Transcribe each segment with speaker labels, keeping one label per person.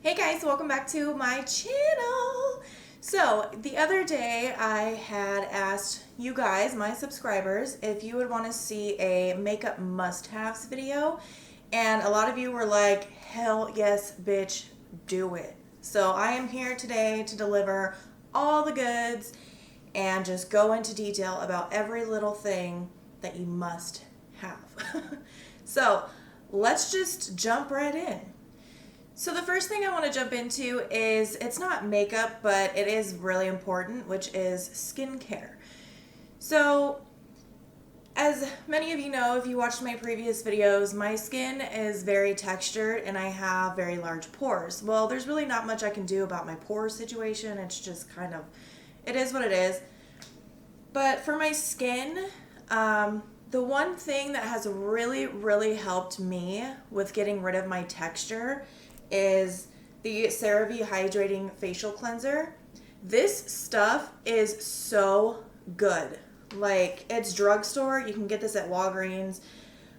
Speaker 1: Hey guys, welcome back to my channel. So the other day I had asked you guys, my subscribers, if you would want to see a makeup must-haves video, and a lot of you were like, hell yes bitch, do it. So I am here today to deliver all the goods and just go into detail about every little thing that you must have. So let's just jump right in. So the first thing I want to jump into is, it's not makeup, but it is really important, which is skincare. So as many of you know, if you watched my previous videos, my skin is very textured and I have very large pores. Well, there's really not much I can do about my pore situation. It's just kind of, it is what it is. But for my skin, the one thing that has really helped me with getting rid of my texture is the Cerave Hydrating Facial Cleanser. This stuff is so good. Like, it's drugstore. You can get this at Walgreens.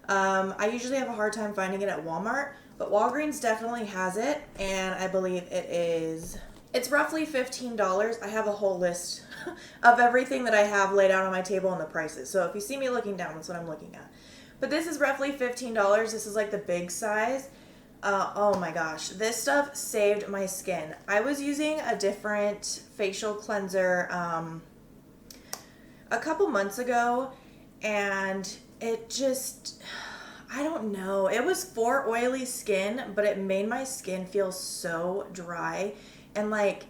Speaker 1: I usually have a hard time finding it at Walmart, but Walgreens definitely has it, and I believe it's roughly $15. I have a whole list of everything that I have laid out on my table and the prices. So if you see me looking down, that's what I'm looking at. But this is roughly $15. This is like the big size. Oh my gosh, this stuff saved my skin. I was using a different facial cleanser a couple months ago, and it just, I don't know. It was for oily skin, but it made my skin feel so dry, and like,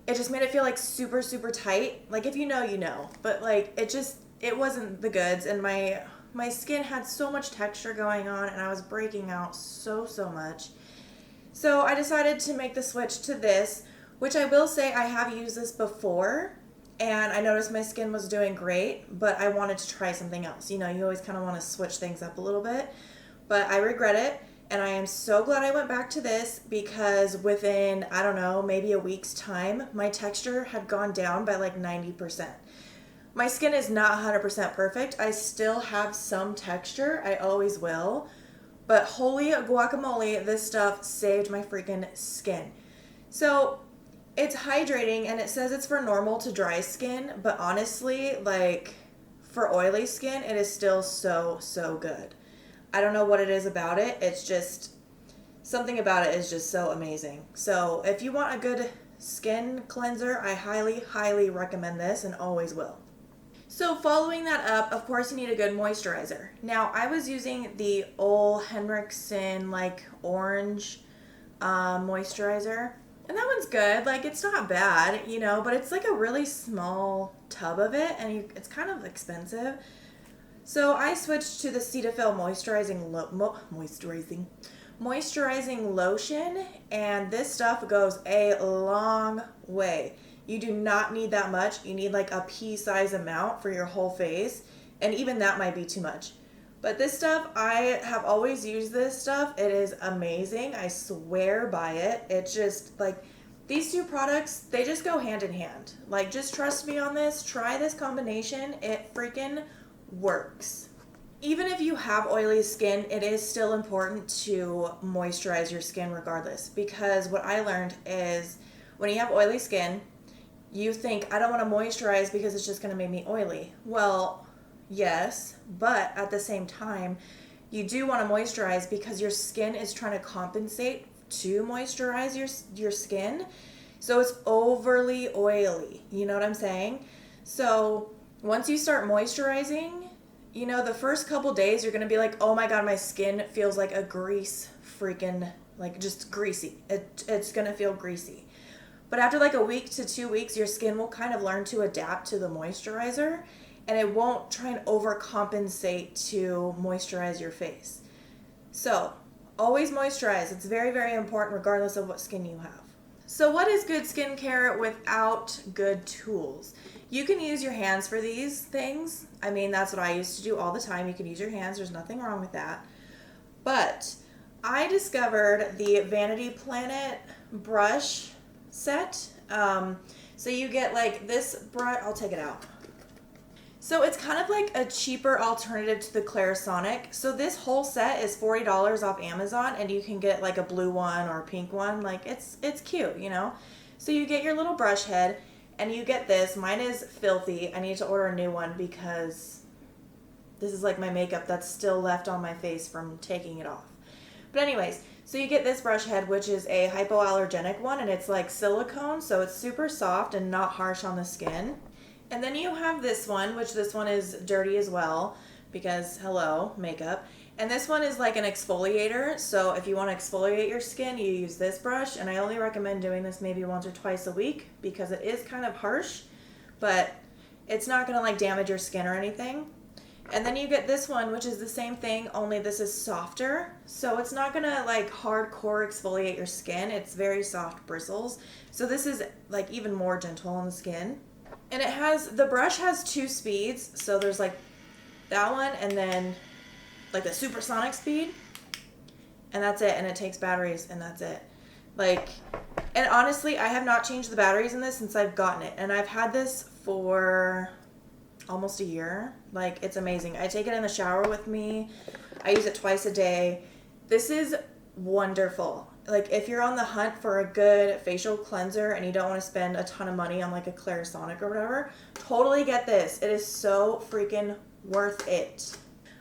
Speaker 1: it just made it feel like super tight. Like, if you know, you know. But like, it wasn't the goods, and my skin had so much texture going on, and I was breaking out so much. So I decided to make the switch to this, which I will say I have used this before, and I noticed my skin was doing great, but I wanted to try something else. You know, you always kind of want to switch things up a little bit, but I regret it, and I am so glad I went back to this, because within, I don't know, maybe a week's time, my texture had gone down by like 90%. My skin is not 100% perfect. I still have some texture. I always will. But holy guacamole, this stuff saved my freaking skin. So it's hydrating, and it says it's for normal to dry skin. But honestly, like, for oily skin, it is still so good. I don't know what it is about it. It's just, something about it is just so amazing. So if you want a good skin cleanser, I highly recommend this, and always will. So following that up, of course, you need a good moisturizer. Now, I was using the Ole Henriksen, like, orange moisturizer. And that one's good. Like, it's not bad, you know, but it's like a really small tub of it, and it's kind of expensive. So I switched to the Cetaphil moisturizing lotion, and this stuff goes a long way. You do not need that much. You need like a pea-size amount for your whole face, and even that might be too much. But this stuff, I have always used this stuff. It is amazing. I swear by it. It's just like, these two products, they just go hand in hand. Like, just trust me on this. Try this combination. It freaking works. Even if you have oily skin, it is still important to moisturize your skin regardless, because what I learned is, when you have oily skin, you think, I don't want to moisturize because it's just going to make me oily. Well, yes, but at the same time, you do want to moisturize because your skin is trying to compensate to moisturize your skin. So it's overly oily. You know what I'm saying? So once you start moisturizing, you know, the first couple days you're going to be like, oh my God, my skin feels like a grease freaking, like, just greasy. It's going to feel greasy. But after like a week to 2 weeks, your skin will kind of learn to adapt to the moisturizer, and it won't try and overcompensate to moisturize your face. So always moisturize. It's very important regardless of what skin you have. So what is good skincare without good tools? You can use your hands for these things. I mean, that's what I used to do all the time. You can use your hands. There's nothing wrong with that. But I discovered the Vanity Planet brush set. So you get like this brush, I'll take it out. So it's kind of like a cheaper alternative to the Clarisonic. So this whole set is $40 off Amazon, and you can get like a blue one or a pink one. Like it's cute, you know? So you get your little brush head, and you get this. Mine is filthy. I need to order a new one because this is like my makeup that's still left on my face from taking it off. But anyways, so you get this brush head, which is a hypoallergenic one, and it's like silicone, so it's super soft and not harsh on the skin. And then you have this one, which this one is dirty as well because, hello, makeup. And this one is like an exfoliator. So if you want to exfoliate your skin, you use this brush. And I only recommend doing this maybe once or twice a week because it is kind of harsh, but it's not going to like damage your skin or anything. And then you get this one, which is the same thing, only this is softer. So it's not going to like hardcore exfoliate your skin. It's very soft bristles. So this is like even more gentle on the skin. And it has, the brush has 2 speeds. So there's like that one and then like the supersonic speed. And that's it. And it takes batteries and that's it. Like, and honestly, I have not changed the batteries in this since I've gotten it. And I've had this for almost a year. Like, it's amazing. I take it in the shower with me. I use it twice a day. This is wonderful. Like, if you're on the hunt for a good facial cleanser and you don't want to spend a ton of money on like a Clarisonic or whatever, totally get this. It is so freaking worth it.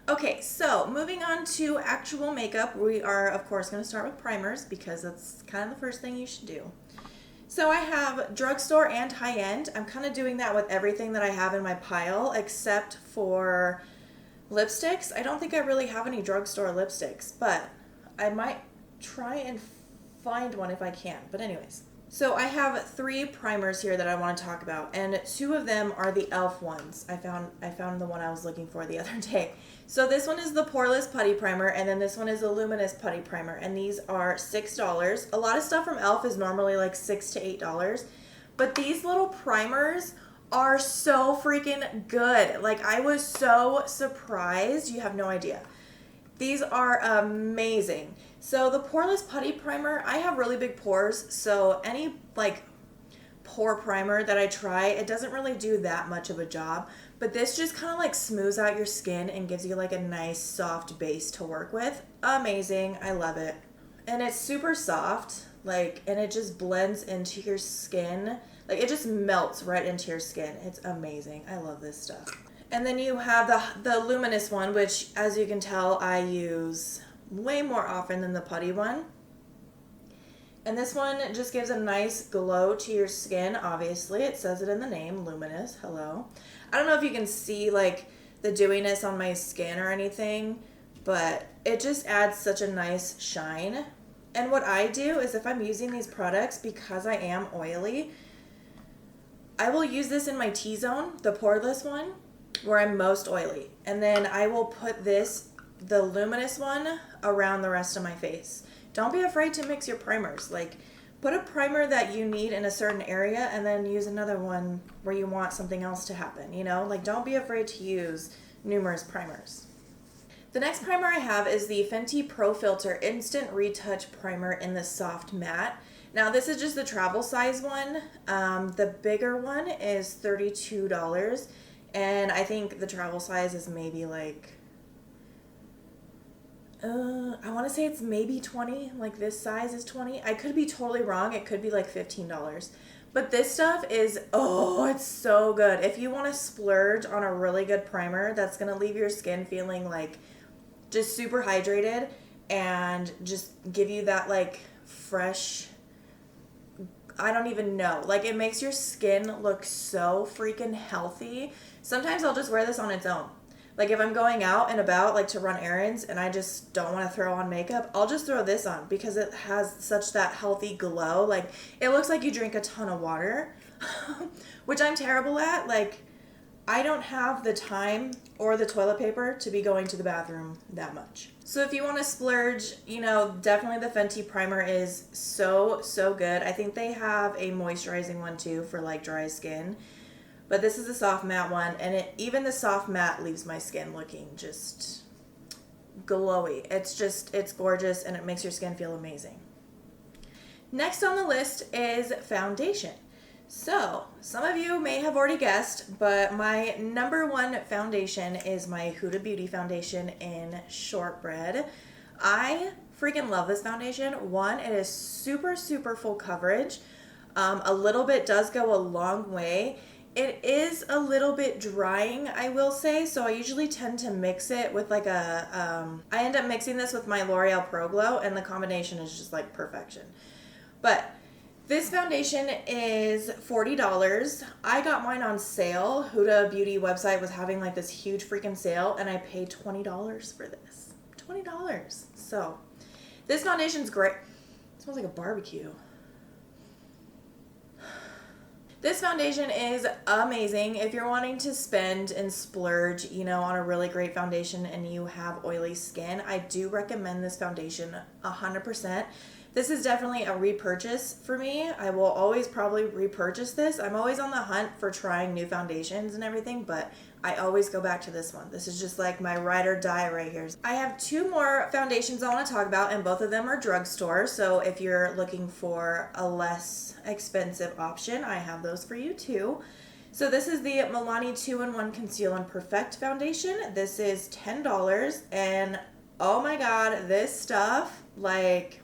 Speaker 1: Okay, so moving on to actual makeup, we are of course going to start with primers because that's kind of the first thing you should do. So I have drugstore and high-end. I'm kind of doing that with everything that I have in my pile except for lipsticks. I don't think I really have any drugstore lipsticks, but I might try and find one if I can. But anyways, so I have 3 primers here that I want to talk about, and 2 of them are the e.l.f. ones. I found the one I was looking for the other day. So this one is the Poreless Putty Primer, and then this one is the Luminous Putty Primer, and these are $6. A lot of stuff from e.l.f. is normally like $6 to $8, but these little primers are so freaking good. Like, I was so surprised. You have no idea. These are amazing. So the Poreless Putty Primer, I have really big pores, so any like pore primer that I try, it doesn't really do that much of a job. But this just kind of like smooths out your skin and gives you like a nice soft base to work with. Amazing. I love it. And it's super soft, like, and it just blends into your skin. Like, it just melts right into your skin. It's amazing. I love this stuff. And then you have the Luminous one, which, as you can tell, I use way more often than the Putty one. And this one just gives a nice glow to your skin, obviously. It says it in the name, Luminous. Hello. I don't know if you can see, like, the dewiness on my skin or anything, but it just adds such a nice shine. And what I do is if I'm using these products, because I am oily, I will use this in my T-zone, the Poreless one, where I'm most oily. And then I will put this, the Luminous one, around the rest of my face. Don't be afraid to mix your primers. Like, put a primer that you need in a certain area and then use another one where you want something else to happen, you know? Like, don't be afraid to use numerous primers. The next primer I have is the Fenty Pro Filter Instant Retouch Primer in the Soft Matte. Now, this is just the travel size one. The bigger one is $32. And I think the travel size is maybe like, I want to say it's maybe 20, like this size is 20. I could be totally wrong. It could be like $15. But this stuff is, oh, it's so good. If you want to splurge on a really good primer that's going to leave your skin feeling like just super hydrated and just give you that like fresh, I don't even know. Like, it makes your skin look so freaking healthy. Sometimes I'll just wear this on its own. Like, if I'm going out and about, like, to run errands and I just don't want to throw on makeup, I'll just throw this on because it has such that healthy glow. Like, it looks like you drink a ton of water, which I'm terrible at. Like, I don't have the time or the toilet paper to be going to the bathroom that much. So if you want to splurge, you know, definitely the Fenty primer is so, so good. I think they have a moisturizing one too for like dry skin. But this is a soft matte one, and even the soft matte leaves my skin looking just glowy. It's gorgeous, and it makes your skin feel amazing. Next on the list is foundation. So, some of you may have already guessed, but my number one foundation is my Huda Beauty foundation in Shortbread. I freaking love this foundation. One, it is super, super full coverage. A little bit does go a long way. It is a little bit drying, I will say, so I usually tend to mix it with like I end up mixing this with my L'Oreal Pro Glow, and the combination is just like perfection. But this foundation is $40. I got mine on sale. Huda Beauty website was having like this huge freaking sale, and I paid $20 for this. $20. So, this foundation's great. It smells like a barbecue. This foundation is amazing. If you're wanting to spend and splurge, you know, on a really great foundation and you have oily skin, I do recommend this foundation 100%. This is definitely a repurchase for me. I will always probably repurchase this. I'm always on the hunt for trying new foundations and everything, but I always go back to this one. This is just like my ride or die right here. I have two more foundations I want to talk about, and both of them are drugstore. So if you're looking for a less expensive option, I have those for you too. So this is the Milani 2-in-1 Conceal and Perfect Foundation. This is $10, and oh my god, this stuff, like,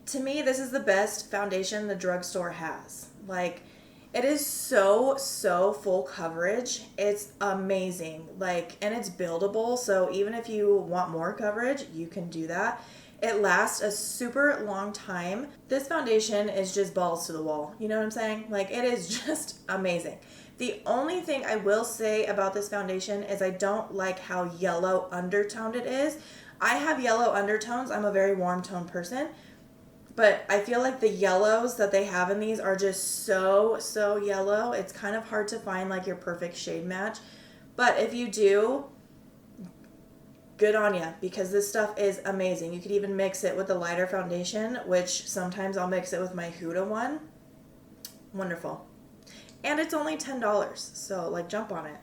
Speaker 1: to me, this is the best foundation the drugstore has. Like, it is so full coverage. It's amazing. Like, and it's buildable, so even if you want more coverage, you can do that. It lasts a super long time. This foundation is just balls to the wall. You know what I'm saying? Like, it is just amazing. The only thing I will say about this foundation is I don't like how yellow undertoned it is. I have yellow undertones. I'm a very warm toned person. But I feel like the yellows that they have in these are just so yellow. It's kind of hard to find like your perfect shade match. But if you do, good on you, because this stuff is amazing. You could even mix it with a lighter foundation, which sometimes I'll mix it with my Huda one. Wonderful. And it's only $10, so like jump on it.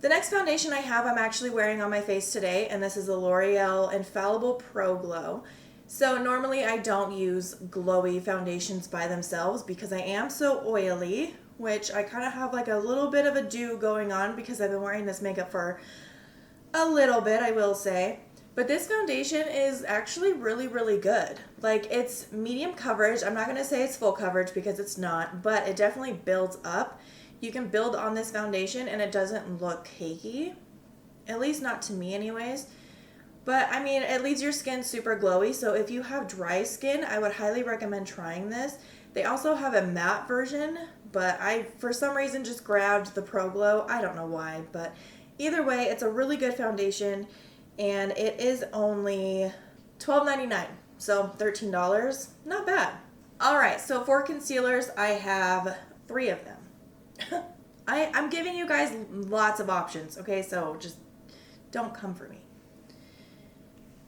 Speaker 1: The next foundation I have I'm actually wearing on my face today, and this is the L'Oreal Infallible Pro Glow. So normally I don't use glowy foundations by themselves because I am so oily, which I kind of have like a little bit of a dew going on because I've been wearing this makeup for a little bit, I will say. But this foundation is actually really good. Like, it's medium coverage. I'm not going to say it's full coverage because it's not, but it definitely builds up. You can build on this foundation and it doesn't look cakey. At least not to me anyways. But, I mean, it leaves your skin super glowy, so if you have dry skin, I would highly recommend trying this. They also have a matte version, but I, for some reason, just grabbed the Pro Glow. I don't know why, but either way, it's a really good foundation, and it is only $12.99, so $13. Not bad. Alright, so for concealers, I have 3 of them. I'm giving you guys lots of options, okay? So just don't come for me.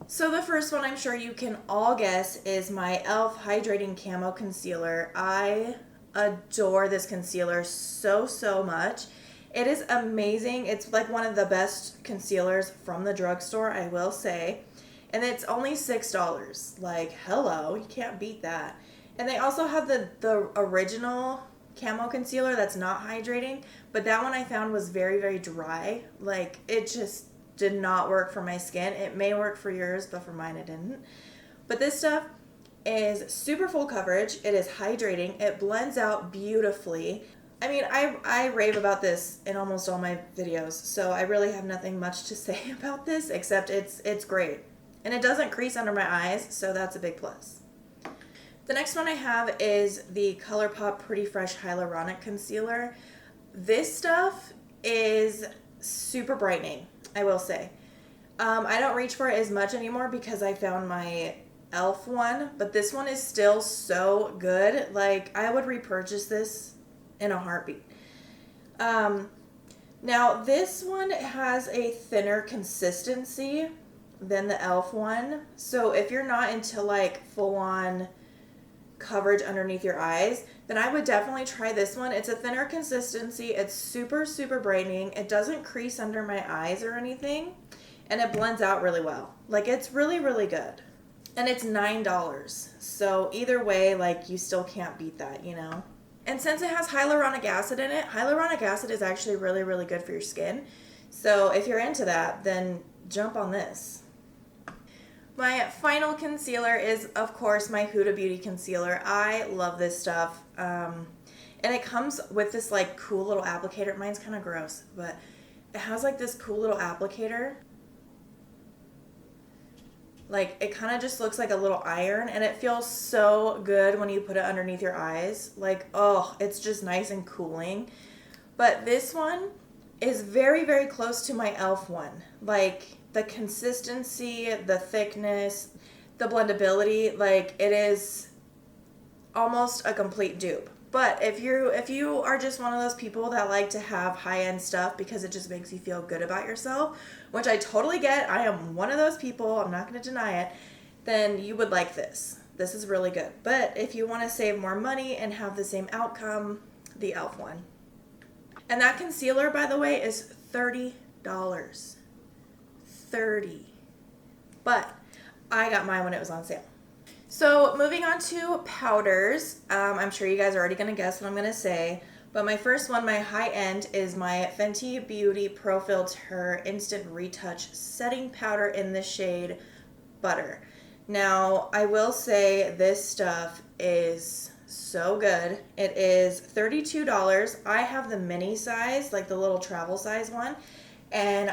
Speaker 1: So the first one I'm sure you can all guess is my e.l.f. Hydrating Camo Concealer. I adore this concealer so much. It is amazing. It's like one of the best concealers from the drugstore, I will say. And it's only $6. Like, hello, you can't beat that. And they also have the original camo concealer that's not hydrating, but that one I found was very dry. Like, it just did not work for my skin. It may work for yours, but for mine it didn't. But this stuff is super full coverage. It is hydrating. It blends out beautifully. I mean, I rave about this in almost all my videos, so I really have nothing much to say about this except it's great. And it doesn't crease under my eyes, so that's a big plus. The next one I have is the Colourpop Pretty Fresh Hyaluronic Concealer. This stuff is super brightening, I will say. I don't reach for it as much anymore because I found my e.l.f. one, but this one is still so good. Like, I would repurchase this in a heartbeat. Now, this one has a thinner consistency than the e.l.f. one. So if you're not into like full-on coverage underneath your eyes, then I would definitely try this one. It's a thinner consistency. It's super brightening. It doesn't crease under my eyes or anything, and it blends out really well. Like, it's really good. And it's $9. So either way, like, you still can't beat that, you know? And since it has hyaluronic acid in it, hyaluronic acid is actually really, really good for your skin. So if you're into that, then jump on this. My final concealer is, of course, my Huda Beauty concealer. I love this stuff. And it comes with this like cool little applicator. Mine's kind of gross, but it has like this cool little applicator. Like, it kind of just looks like a little iron, and it feels so good when you put it underneath your eyes. Like, oh, it's just nice and cooling. But this one is very, very close to my e.l.f. one. Like, the consistency, the thickness, the blendability, like, it is almost a complete dupe. But if you are just one of those people that like to have high-end stuff because it just makes you feel good about yourself, which I totally get, I am one of those people, I'm not going to deny it, then you would like this. This is really good. But if you want to save more money and have the same outcome, the e.l.f. one. And that concealer, by the way, is $30. $30. But I got mine when it was on sale. So moving on to powders, I'm sure you guys are already going to guess what I'm going to say, but my first one, my high end, is my Fenty Beauty Pro Filter Instant Retouch Setting Powder in the shade Butter. Now, I will say this stuff is so good. It is $32. I have the mini size, like the little travel size one, and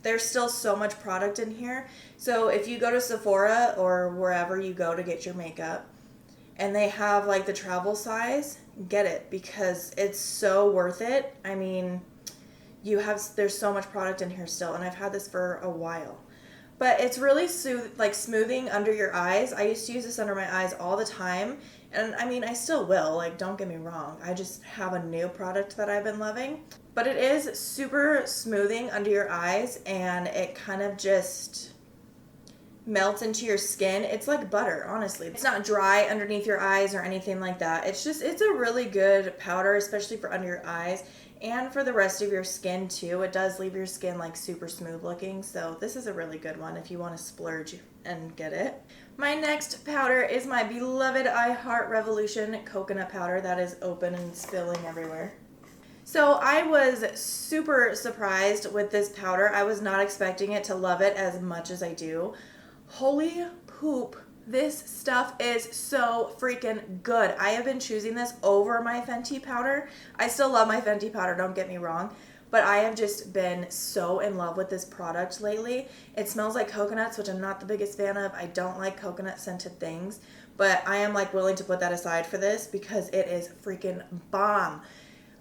Speaker 1: there's still so much product in here. So if you go to Sephora or wherever you go to get your makeup and they have like the travel size, get it because it's so worth it. I mean, there's so much product in here still, and I've had this for a while. But it's really smoothing under your eyes. I used to use this under my eyes all the time, and I mean, I still will, like, don't get me wrong. I just have a new product that I've been loving. But it is super smoothing under your eyes, and it kind of just melts into your skin. It's like butter, honestly. It's not dry underneath your eyes or anything like that. It's a really good powder, especially for under your eyes and for the rest of your skin too. It does leave your skin like super smooth looking. So this is a really good one if you want to splurge and get it. My next powder is my beloved I Heart Revolution coconut powder that is open and spilling everywhere. So I was super surprised with this powder. I was not expecting it to love it as much as I do. Holy poop, this stuff is so freaking good. I have been choosing this over my Fenty powder. I still love my Fenty powder, don't get me wrong, but I have just been so in love with this product lately. It smells like coconuts, which I'm not the biggest fan of. I don't like coconut scented things, but I am like willing to put that aside for this because it is freaking bomb.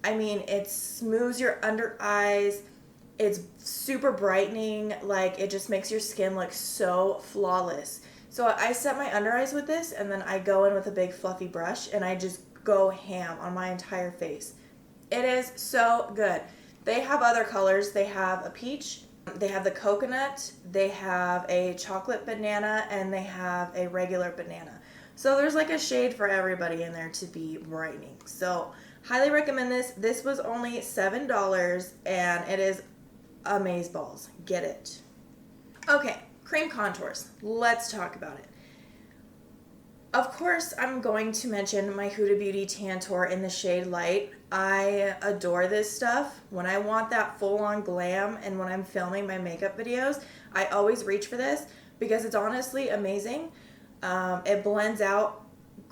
Speaker 1: I mean, it smooths your under eyes. It's super brightening. Like, it just makes your skin look so flawless. So I set my under eyes with this, and then I go in with a big fluffy brush, and I just go ham on my entire face. It is so good. They have other colors. They have a peach, they have the coconut, they have a chocolate banana, and they have a regular banana. So there's like a shade for everybody in there to be brightening. So highly recommend this. This was only $7, and it is amazeballs. Get it. Okay, cream contours. Let's talk about it. Of course, I'm going to mention my Huda Beauty Tantour in the shade Light. I adore this stuff. When I want that full-on glam and when I'm filming my makeup videos, I always reach for this because it's honestly amazing. It blends out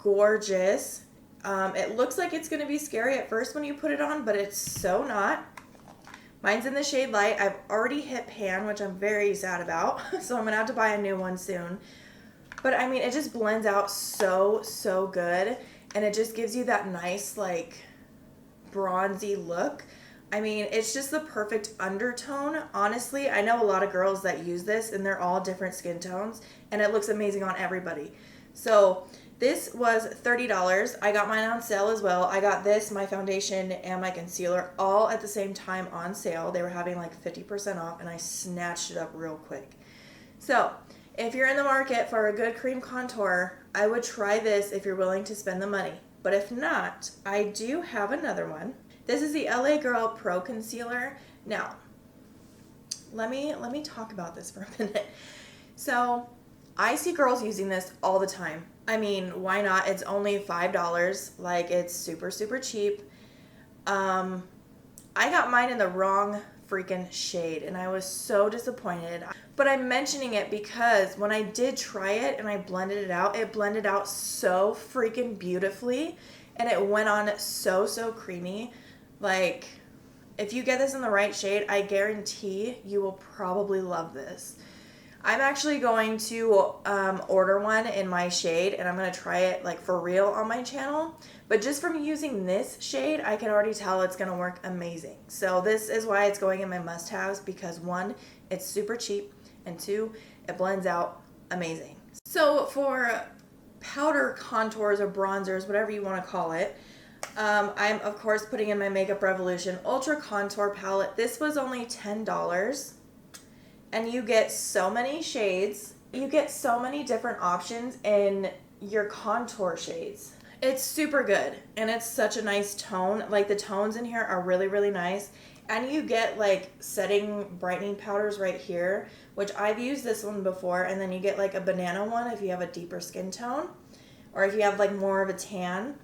Speaker 1: gorgeous. It looks like it's going to be scary at first when you put it on, but it's so not. Mine's in the shade Light. I've already hit pan, which I'm very sad about, so I'm going to have to buy a new one soon. But I mean, it just blends out so, so good, and it just gives you that nice, like, bronzy look. I mean, it's just the perfect undertone. Honestly, I know a lot of girls that use this, and they're all different skin tones, and it looks amazing on everybody. So this was $30. I got mine on sale as well. I got this, my foundation, and my concealer all at the same time on sale. They were having like 50% off, and I snatched it up real quick. So if you're in the market for a good cream contour, I would try this if you're willing to spend the money. But if not, I do have another one. This is the LA Girl Pro Concealer. Now, let me talk about this for a minute. So I see girls using this all the time. I mean, why not? It's only $5. Like, it's super, super cheap. I got mine in the wrong freaking shade, and I was so disappointed. But I'm mentioning it because when I did try it and I blended it blended out so freaking beautifully, and it went on so, so creamy. Like, if you get this in the right shade, I guarantee you will probably love this. I'm actually going to order one in my shade, and I'm going to try it like for real on my channel. But just from using this shade, I can already tell it's going to work amazing. So this is why it's going in my must-haves, because one, it's super cheap, and two, it blends out amazing. So for powder contours or bronzers, whatever you want to call it, I'm of course putting in my Makeup Revolution Ultra Contour Palette. This was only $10. And you get so many shades. You get so many different options in your contour shades. It's super good, and it's such a nice tone. Like, the tones in here are really, really nice. And you get like setting brightening powders right here, which I've used this one before. And then you get like a banana one if you have a deeper skin tone, or if you have like more of a tan.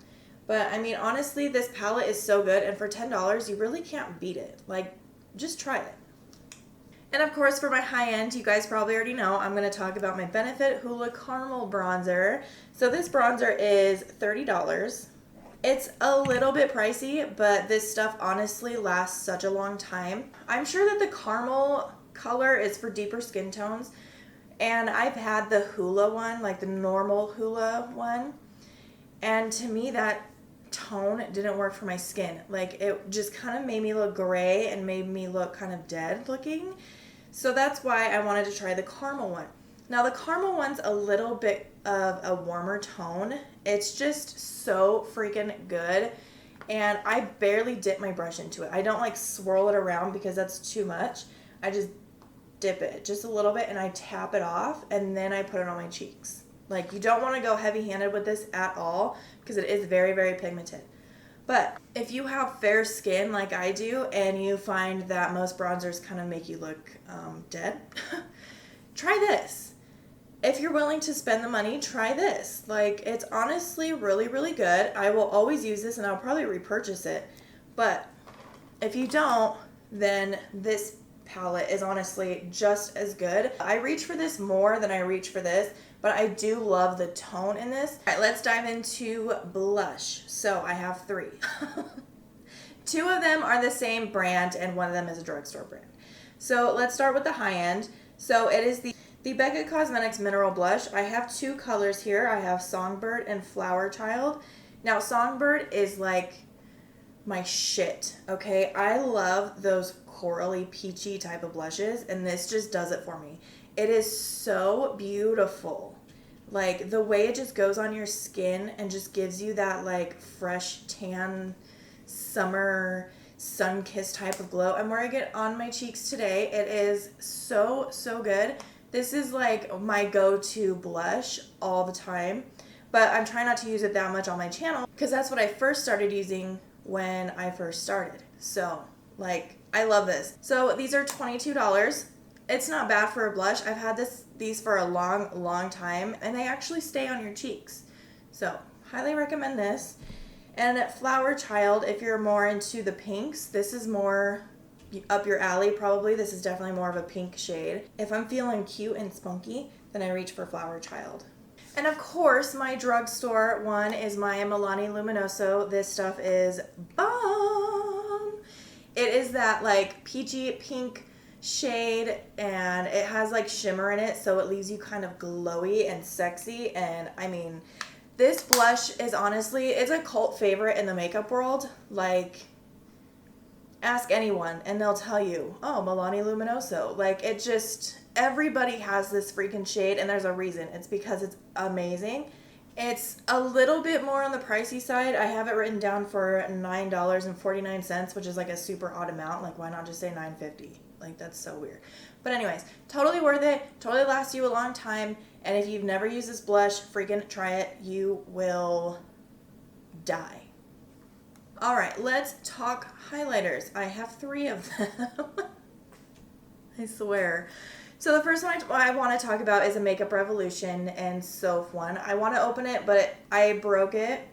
Speaker 1: But I mean, honestly, this palette is so good, and for $10, you really can't beat it. Like, just try it. And of course, for my high end, you guys probably already know, I'm going to talk about my Benefit Hoola Caramel Bronzer. So this bronzer is $30. It's a little bit pricey, but this stuff honestly lasts such a long time. I'm sure that the caramel color is for deeper skin tones, and I've had the Hoola one, like the normal Hoola one, and to me that tone didn't work for my skin. Like, it just kind of made me look gray and made me look kind of dead looking. So that's why I wanted to try the caramel one. Now the caramel one's a little bit of a warmer tone. It's just so freaking good. And I barely dip my brush into it. I don't like swirl it around because that's too much. I just dip it just a little bit and I tap it off, and then I put it on my cheeks. Like, you don't want to go heavy-handed with this at all because it is very, very pigmented. But if you have fair skin like I do, and you find that most bronzers kind of make you look dead, try this. If you're willing to spend the money, try this. Like, it's honestly really, really good. I will always use this, and I'll probably repurchase it. But if you don't, then this palette is honestly just as good. I reach for this more than I reach for this, but I do love the tone in this. All right, let's dive into blush. So I have 3. 2 of them are the same brand, and one of them is a drugstore brand. So let's start with the high end. So it is the Becca Cosmetics Mineral Blush. I have 2 colors here. I have Songbird and Flower Child. Now, Songbird is like my shit, okay? I love those corally, peachy type of blushes, and this just does it for me. It is so beautiful. Like, the way it just goes on your skin and just gives you that like fresh tan summer sun-kissed type of glow. I'm wearing it on my cheeks today. It is so, so good. This is like my go-to blush all the time, but I'm trying not to use it that much on my channel because that's what I first started using when I first started. So, like, I love this. So these are $22. It's not bad for a blush. I've had these for a long, long time, and they actually stay on your cheeks. So, highly recommend this. And Flower Child, if you're more into the pinks, this is more up your alley probably. This is definitely more of a pink shade. If I'm feeling cute and spunky, then I reach for Flower Child. And of course, my drugstore one is my Milani Luminoso. This stuff is bomb. It is that like peachy pink shade, and it has like shimmer in it, so it leaves you kind of glowy and sexy. And I mean, this blush is honestly, it's a cult favorite in the makeup world. Like, ask anyone and they'll tell you, oh, Milani Luminoso. Like, it just, everybody has this freaking shade, and there's a reason. It's because it's amazing. It's a little bit more on the pricey side. I have it written down for $9.49, which is like a super odd amount. Like, why not just say $9.50? Like, that's so weird. But anyways, totally worth it. Totally lasts you a long time. And if you've never used this blush, freaking try it. You will die. All right, let's talk highlighters. I have 3 of them. I swear. So the first one I want to talk about is a Makeup Revolution and Soph one. I want to open it, but I broke it.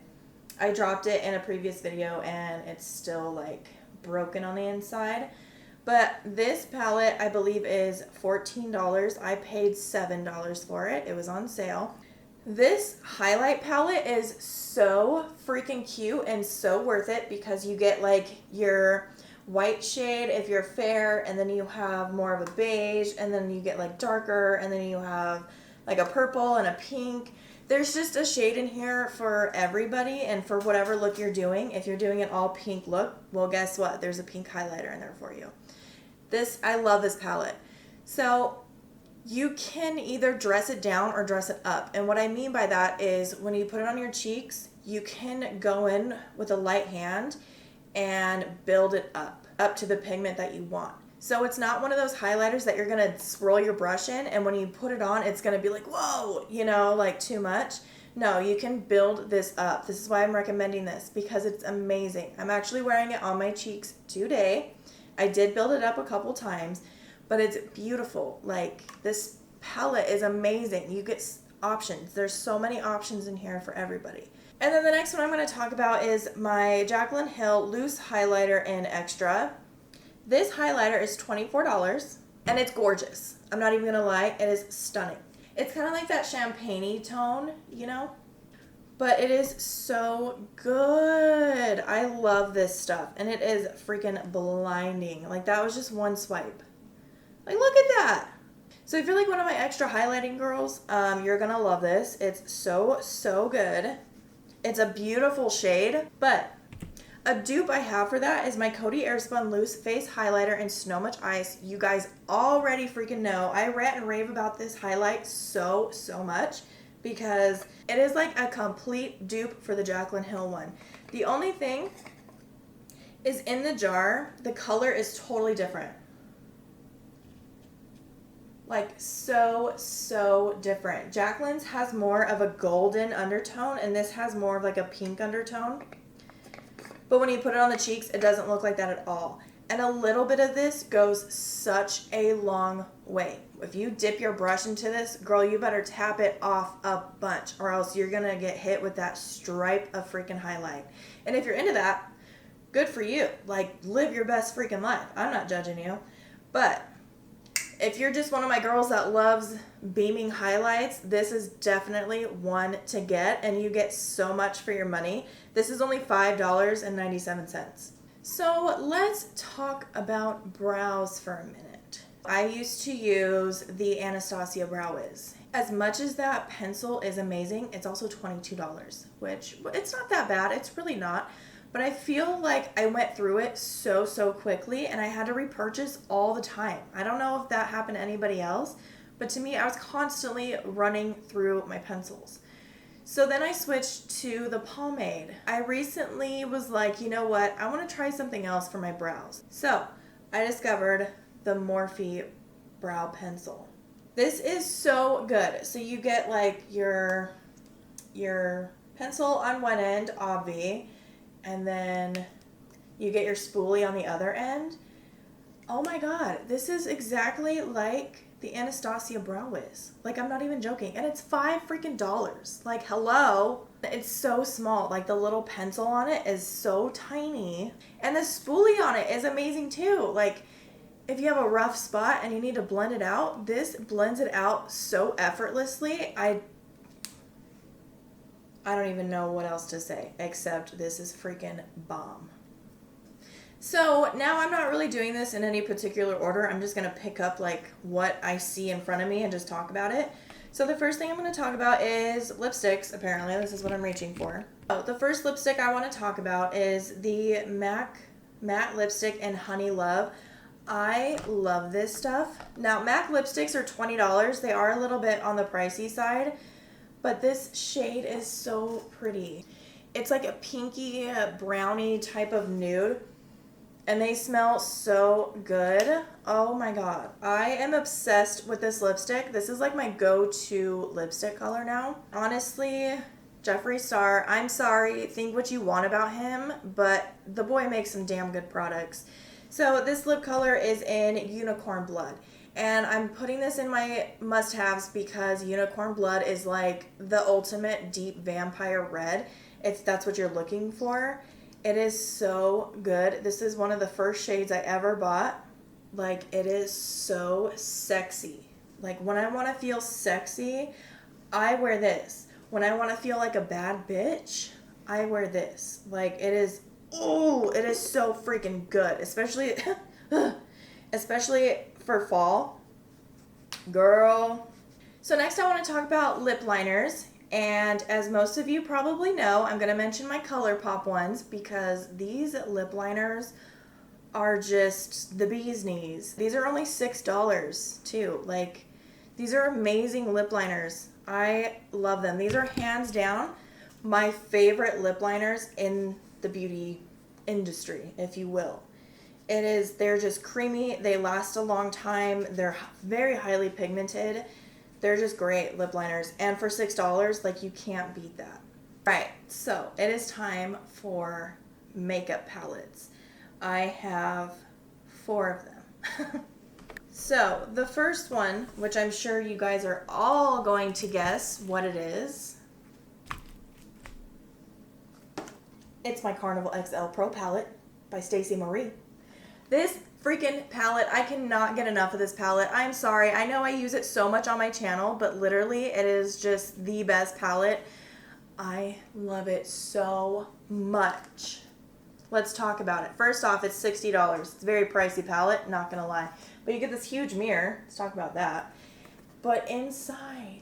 Speaker 1: I dropped it in a previous video and it's still like broken on the inside. But this palette I believe is $14. I paid $7 for it. It was on sale. This highlight palette is so freaking cute and so worth it because you get like your white shade if you're fair, and then you have more of a beige, and then you get like darker, and then you have like a purple and a pink. There's just a shade in here for everybody and for whatever look you're doing. If you're doing an all pink look, well, guess what? There's a pink highlighter in there for you. I love this palette. So you can either dress it down or dress it up. And what I mean by that is when you put it on your cheeks, you can go in with a light hand and build it up to the pigment that you want. So it's not one of those highlighters that you're going to swirl your brush in, and when you put it on, it's going to be like, whoa, you know, like too much. No, you can build this up. This is why I'm recommending this, because it's amazing. I'm actually wearing it on my cheeks today. I did build it up a couple times, but it's beautiful. Like, this palette is amazing. You get options. There's so many options in here for everybody. And then the next one I'm going to talk about is my Jaclyn Hill Loose Highlighter in Extra. This highlighter is $24, and it's gorgeous. I'm not even going to lie, it is stunning. It's kind of like that champagne-y tone, you know? But it is so good. I love this stuff, and it is freaking blinding. Like, that was just one swipe. Like, look at that. So if you're like one of my extra highlighting girls, you're going to love this. It's so, so good. It's a beautiful shade, but a dupe I have for that is my Coty Airspun Loose Face Highlighter in Snow Much Ice. You guys already freaking know. I rant and rave about this highlight so, so much because it is like a complete dupe for the Jaclyn Hill one. The only thing is in the jar, the color is totally different. Like so, so different. Jaclyn's has more of a golden undertone, and this has more of like a pink undertone. But when you put it on the cheeks, it doesn't look like that at all. And a little bit of this goes such a long way. If you dip your brush into this, girl, you better tap it off a bunch, or else you're gonna get hit with that stripe of freaking highlight. And if you're into that, good for you. Like, live your best freaking life. I'm not judging you. But if you're just one of my girls that loves beaming highlights, this is definitely one to get, and you get so much for your money. This is only $5.97. So let's talk about brows for a minute. I used to use the Anastasia Brow. As much as that pencil is amazing, it's also $22, which it's not that bad. It's really not. But I feel like I went through it so quickly, and I had to repurchase all the time. I don't know if that happened to anybody else, but to me, I was constantly running through my pencils. So then I switched to the pomade. I recently was like, you know what? I want to try something else for my brows. So I discovered the Morphe brow pencil. This is so good. So you get like your pencil on one end, obvi, and then you get your spoolie on the other end. Oh my god, this is exactly like the Anastasia Brow is. Like, I'm not even joking. And it's $5 Like, hello. It's so small. Like, the little pencil on it is so tiny. And the spoolie on it is amazing too. Like, if you have a rough spot and you need to blend it out, this blends it out so effortlessly. I don't even know what else to say, except this is freaking bomb. So now I'm not really doing this in any particular order. I'm just going to pick up like what I see in front of me and just talk about it. So the first thing I'm going to talk about is lipsticks. Apparently, this is what I'm reaching for. Oh, the first lipstick I want to talk about is the MAC Matte Lipstick in Honey Love. I love this stuff. Now, MAC lipsticks are $20. They are a little bit on the pricey side, but this shade is so pretty. It's like a pinky brownie type of nude, and they smell so good. Oh my god. I am obsessed with this lipstick. This is like my go-to lipstick color now. Honestly, Jeffree Star, I'm sorry, think what you want about him, but the boy makes some damn good products. So this lip color is in Unicorn Blood. And I'm putting this in my must-haves because Unicorn Blood is like the ultimate deep vampire red, if that's what you're looking for. It is so good. This is one of the first shades I ever bought. Like, it is so sexy. Like, when I want to feel sexy, I wear this. When I want to feel like a bad bitch, I wear this. Like, it is, oh, it is so freaking good. Especially, especially for fall. Girl. So next I want to talk about lip liners. And as most of you probably know, I'm going to mention my Colourpop ones because these lip liners are just the bee's knees. These are only $6 too. Like, these are amazing lip liners. I love them. These are hands down my favorite lip liners in the beauty industry, if you will. They're just creamy. They last a long time. They're very highly pigmented. They're just great lip liners. And for $6, like, you can't beat that. Right, so it is time for makeup palettes. I have 4 of them. So the first one, which I'm sure you guys are all going to guess what it is. It's my Carnival XL Pro palette by Stacey Marie. This freaking palette, I cannot get enough of this palette. I'm sorry, I know I use it so much on my channel, but literally it is just the best palette. I love it so much. Let's talk about it. First off, it's $60. It's a very pricey palette, not gonna lie. But you get this huge mirror. Let's talk about that. But inside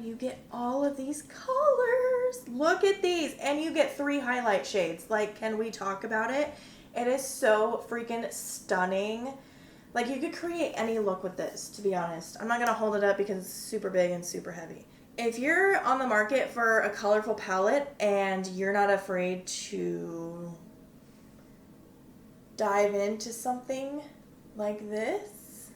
Speaker 1: you get all of these colors. Look at these. And you get 3 highlight shades. Like, can we talk about it? It is so freaking stunning. Like, you could create any look with this, to be honest. I'm not gonna hold it up because it's super big and super heavy. If you're on the market for a colorful palette and you're not afraid to dive into something like this,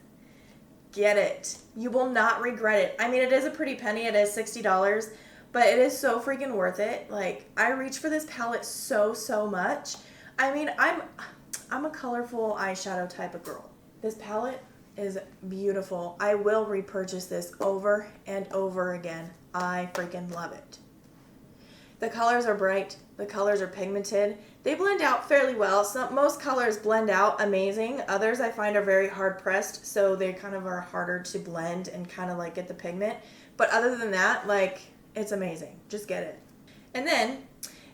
Speaker 1: get it. You will not regret it. I mean, it is a pretty penny. It is $60, but it is so freaking worth it. Like, I reach for this palette so much. I mean, I'm a colorful eyeshadow type of girl. This palette is beautiful. I will repurchase this over and over again. I freaking love it. The colors are bright. The colors are pigmented. They blend out fairly well. Most colors blend out amazing. Others I find are very hard pressed, so they kind of are harder to blend and kind of like get the pigment. But other than that, like, it's amazing. Just get it. And then,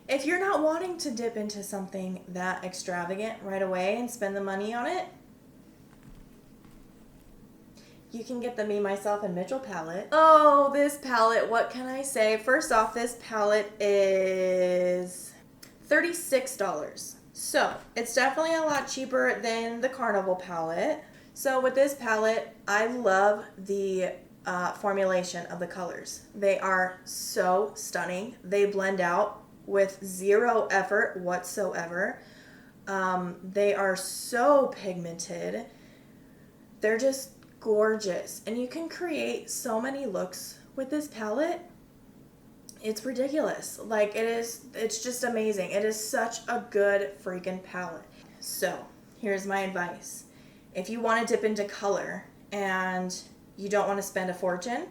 Speaker 1: if you're not wanting to dip into something that extravagant right away and spend the money on it, you can get the Me, Myself, and Mitchell palette. Oh, this palette, what can I say? First off, this palette is $36. So, it's definitely a lot cheaper than the Carnival palette. So, with this palette, I love the formulation of the colors. They are so stunning. They blend out with zero effort whatsoever. They are so pigmented. They're just gorgeous, and you can create so many looks with this palette. It's ridiculous. Like, it's just amazing. It is such a good freaking palette. So here's my advice. If you want to dip into color and you don't want to spend a fortune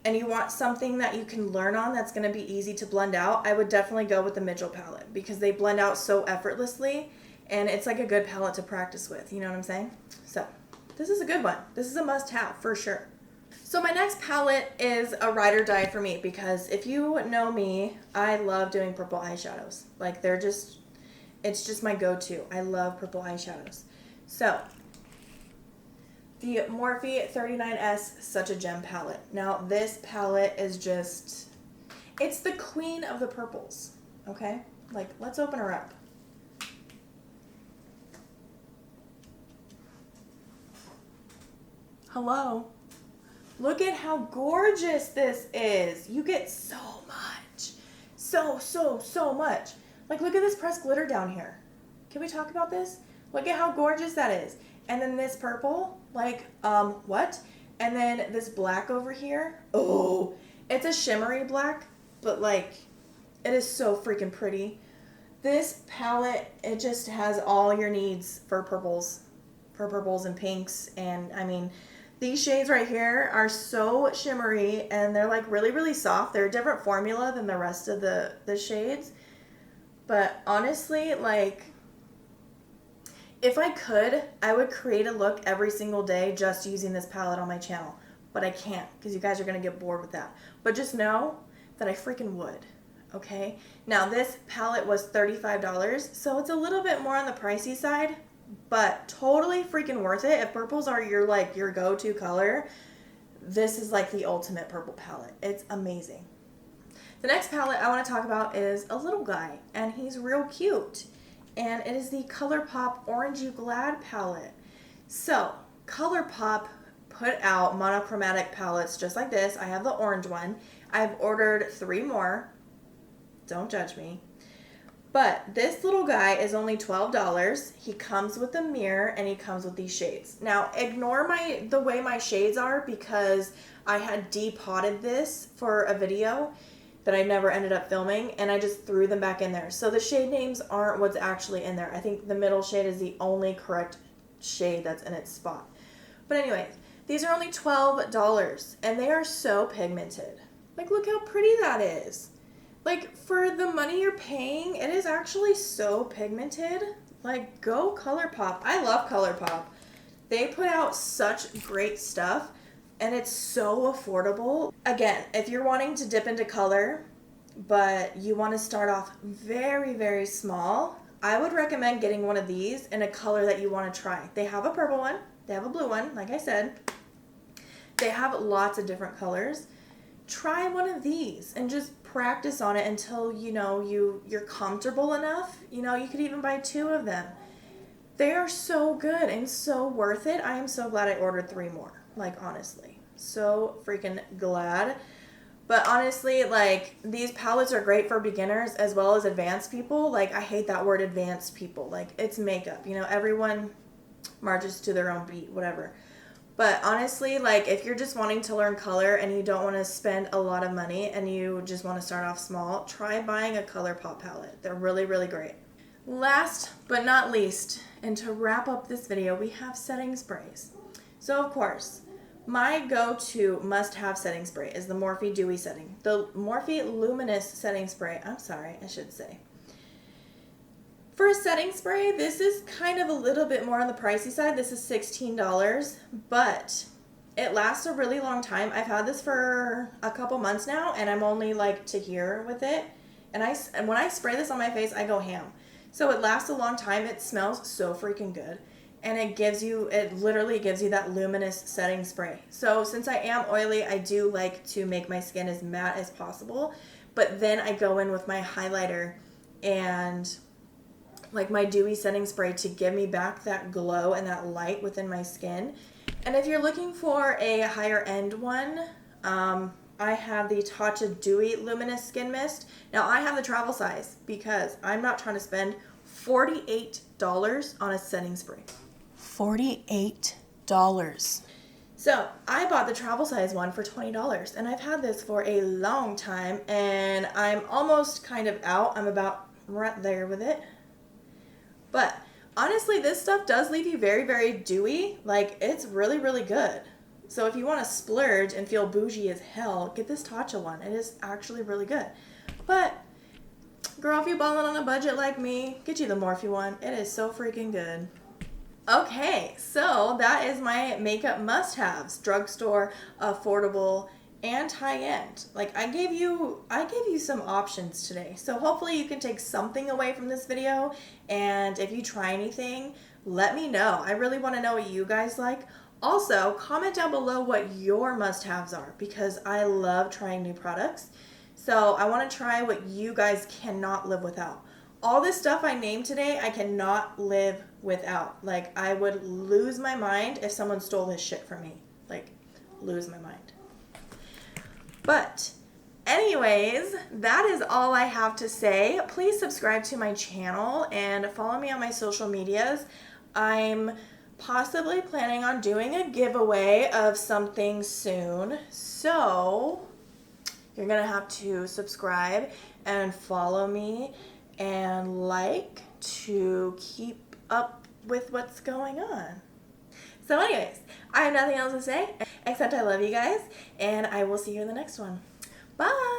Speaker 1: and you want something that you can learn on that's going to be easy to blend out, I would definitely go with the Mitchell palette because they blend out so effortlessly, and it's like a good palette to practice with. You know what I'm saying? So this is a good one. This is a must-have for sure. So my next palette is a ride or die for me because if you know me, I love doing purple eyeshadows. Like, it's just my go-to. I love purple eyeshadows. So the Morphe 39S Such a Gem palette. Now this palette is just, it's the queen of the purples, okay? Like, let's open her up. Hello. Look at how gorgeous this is. You get so much. So much. Like, look at this pressed glitter down here. Can we talk about this? Look at how gorgeous that is. And then this purple, like, what? And then this black over here. Oh, it's a shimmery black, but like, it is so freaking pretty. This palette, it just has all your needs for purples. for purples and pinks. And I mean, these shades right here are so shimmery and they're like really, really soft. They're a different formula than the rest of the shades. But honestly, like, if I could, I would create a look every single day just using this palette on my channel. But I can't because you guys are going to get bored with that. But just know that I freaking would. Okay? Now, this palette was $35, so it's a little bit more on the pricey side, but totally freaking worth it. If purples are your go-to color, this is like the ultimate purple palette. It's amazing. The next palette I want to talk about is a little guy, and he's real cute. And it is the Colourpop Orange You Glad palette. So, Colourpop put out monochromatic palettes just like this. I have the orange one. I've ordered 3 more. Don't judge me. But this little guy is only $12. He comes with a mirror and he comes with these shades. Now, ignore the way my shades are because I had depotted this for a video that I never ended up filming, and I just threw them back in there. So the shade names aren't what's actually in there. I think the middle shade is the only correct shade that's in its spot. But anyways, these are only $12, and they are so pigmented. Like, look how pretty that is. Like, for the money you're paying, it is actually so pigmented. Like, go Colourpop. I love Colourpop. They put out such great stuff. And it's so affordable. Again, if you're wanting to dip into color, but you want to start off very, very small, I would recommend getting one of these in a color that you want to try. They have a purple one. They have a blue one, like I said. They have lots of different colors. Try one of these and just practice on it until, you know, you're comfortable enough. You know, you could even buy 2 of them. They are so good and so worth it. I am so glad I ordered 3 more. Like, honestly, so freaking glad. But honestly, like, these palettes are great for beginners as well as advanced people. Like, I hate that word advanced people. Like, it's makeup, you know, everyone marches to their own beat, whatever. But honestly, like, if you're just wanting to learn color and you don't want to spend a lot of money and you just want to start off small, try buying a Colourpop palette. They're really, really great. Last but not least, and to wrap up this video, we have setting sprays. So, of course, my go-to must-have setting spray is the Morphe Dewy Setting. The Morphe Luminous Setting Spray. I'm sorry, I should say. For a setting spray, this is kind of a little bit more on the pricey side. This is $16, but it lasts a really long time. I've had this for a couple months now, and I'm only like to here with it. And when I spray this on my face, I go ham. So it lasts a long time. It smells so freaking good. And it literally gives you that luminous setting spray. So since I am oily, I do like to make my skin as matte as possible. But then I go in with my highlighter and like my dewy setting spray to give me back that glow and that light within my skin. And if you're looking for a higher end one, I have the Tatcha Dewy Luminous Skin Mist. Now I have the travel size because I'm not trying to spend $48 on a setting spray. $48. So I bought the travel size one for $20, and I've had this for a long time, and I'm almost kind of out. I'm about right there with it. But honestly, this stuff does leave you very, very dewy. Like, it's really, really good. So if you want to splurge and feel bougie as hell, get this Tatcha one. It is actually really good. But girl, if you're balling on a budget like me, get you the Morphe one. It is so freaking good. Okay, so that is my makeup must-haves. Drugstore, affordable, and high-end. Like, I gave you some options today. So hopefully you can take something away from this video. And if you try anything, let me know. I really want to know what you guys like. Also, comment down below what your must-haves are because I love trying new products. So I want to try what you guys cannot live without. All this stuff I named today, I cannot live without. Like, I would lose my mind if someone stole this shit from me. Like, lose my mind. But anyways, that is all I have to say. Please subscribe to my channel and follow me on my social medias. I'm possibly planning on doing a giveaway of something soon. So you're going to have to subscribe and follow me and like to keep up with what's going on. So anyways, I have nothing else to say except I love you guys, and I will see you in the next one. Bye!